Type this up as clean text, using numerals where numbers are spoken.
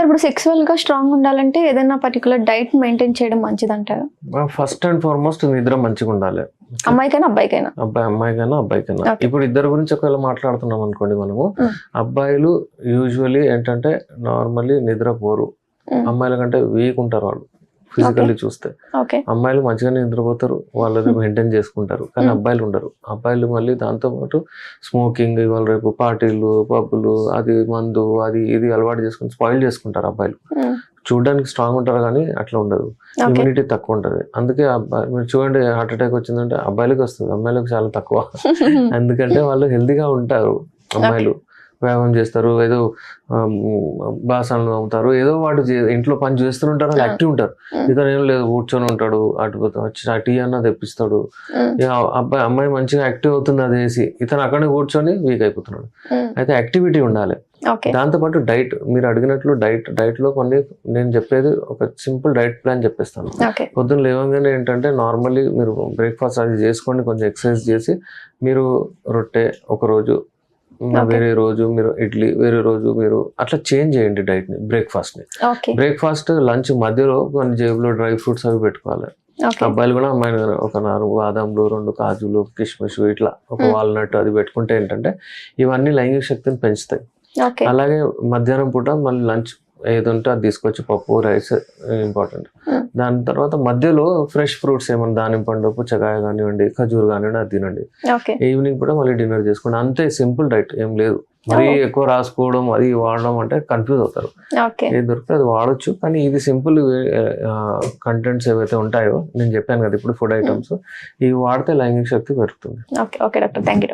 ఇప్పుడు సెక్సువల్ గా స్ట్రాంగ్ ఉండాలంటే ఏదైనా పర్టికులర్ డైట్ మెయింటైన్ చేయడం మంచిదంటారా? ఫస్ట్ అండ్ ఫార్మోస్ట్ నిద్ర మంచిగా ఉండాలి. అమ్మాయికైనా అబ్బాయికైనా? అమ్మాయికైనా అబ్బాయికైనా. ఇప్పుడు ఇద్దరు గురించి ఒకవేళ మాట్లాడుతున్నాం అనుకోండి మనము, అబ్బాయిలు యూజువలీ ఏంటంటే నార్మల్లీ నిద్రపోరు, అమ్మాయిల కంటే వీక్ ఉంటారు వాళ్ళు ఫిజికల్లీ చూస్తే. అమ్మాయిలు మంచిగానే నిద్రపోతారు, వాళ్ళని మెయింటైన్ చేసుకుంటారు, కానీ అబ్బాయిలు ఉండరు. అబ్బాయిలు మళ్ళీ దాంతో పాటు స్మోకింగ్, ఇవాళ రేపు పార్టీలు, పబ్బులు, అది మందు, అది ఇది అలవాటు చేసుకుని స్పాయిల్ చేసుకుంటారు అబ్బాయిలు. చూడడానికి స్ట్రాంగ్ ఉంటారు కానీ అట్లా ఉండదు, ఇమ్యూనిటీ తక్కువ ఉంటుంది. అందుకే అబ్బాయి మీరు చూడండి, హార్ట్ అటాక్ వచ్చిందంటే అబ్బాయిలకు వస్తుంది, అమ్మాయిలకు చాలా తక్కువ. ఎందుకంటే వాళ్ళు హెల్తీగా ఉంటారు. అమ్మాయిలు వ్యాయామం చేస్తారు, ఏదో బాసనలు అమ్ముతారు, ఏదో వాడు ఇంట్లో పని చేస్తుంటారు, వాళ్ళు యాక్టివ్ ఉంటారు. ఇతను ఏం లేదు, కూర్చొని ఉంటాడు, అటు టీ అన్న తెప్పిస్తాడు. అమ్మాయి మంచిగా యాక్టివ్ అవుతుంది అది వేసి, ఇతను అక్కడే కూర్చొని వీక్ అయిపోతున్నాడు. అయితే యాక్టివిటీ ఉండాలి. దాంతోపాటు డైట్, మీరు అడిగినట్లు డైట్ లో కొన్ని నేను చెప్పేది ఒక సింపుల్ డైట్ ప్లాన్ చెప్పేస్తాను. పొద్దున్న లేవగానే ఏంటంటే నార్మల్లీ మీరు బ్రేక్ఫాస్ట్ అది చేసుకోండి, కొంచెం ఎక్సర్సైజ్ చేసి మీరు రొట్టె ఒక రోజు, వేరే రోజు మీరు ఇడ్లీ, వేరే రోజు మీరు అట్లా చేంజ్ చేయండి డైట్ ని, బ్రేక్ఫాస్ట్ ని. బ్రేక్ఫాస్ట్ లంచ్ మధ్యలో కొన్ని జేబులో డ్రై ఫ్రూట్స్ అవి పెట్టుకోవాలి. అబ్బాయిలు కూడా అమ్మాయిలు ఒక 4 బాదంలు, 2 కాజులు, కిష్మిష్, ఇట్లా ఒక వాల్నట్ అది పెట్టుకుంటే ఏంటంటే ఇవన్నీ లైంగిక శక్తిని పెంచుతాయి. అలాగే మధ్యాహ్నం పూట మళ్ళీ లంచ్ ఏది ఉంటే అది తీసుకొచ్చి, పప్పు, రైస్ ఇంపార్టెంట్. దాని తర్వాత మధ్యలో ఫ్రెష్ ఫ్రూట్స్ ఏమన్నా, దానిమ్మ పండు, పుచ్చకాయ కానివ్వండి, ఖజూర్ కానివ్వండి, అది తినండి. ఈవినింగ్ కూడా మళ్ళీ డిన్నర్ చేసుకోండి. అంతే, సింపుల్ డైట్, ఏం లేదు. మరీ ఎక్కువ రాసుకోవడం అది వాడడం అంటే కన్ఫ్యూజ్ అవుతారు. ఏది దొరికితే అది వాడచ్చు, కానీ ఇది సింపుల్ కంటెంట్స్ ఏవైతే ఉంటాయో నేను చెప్పాను కదా ఇప్పుడు, ఫుడ్ ఐటమ్స్ ఇవి వాడితే లైంగిక శక్తి పెరుగుతుంది. Okay doctor, thank you.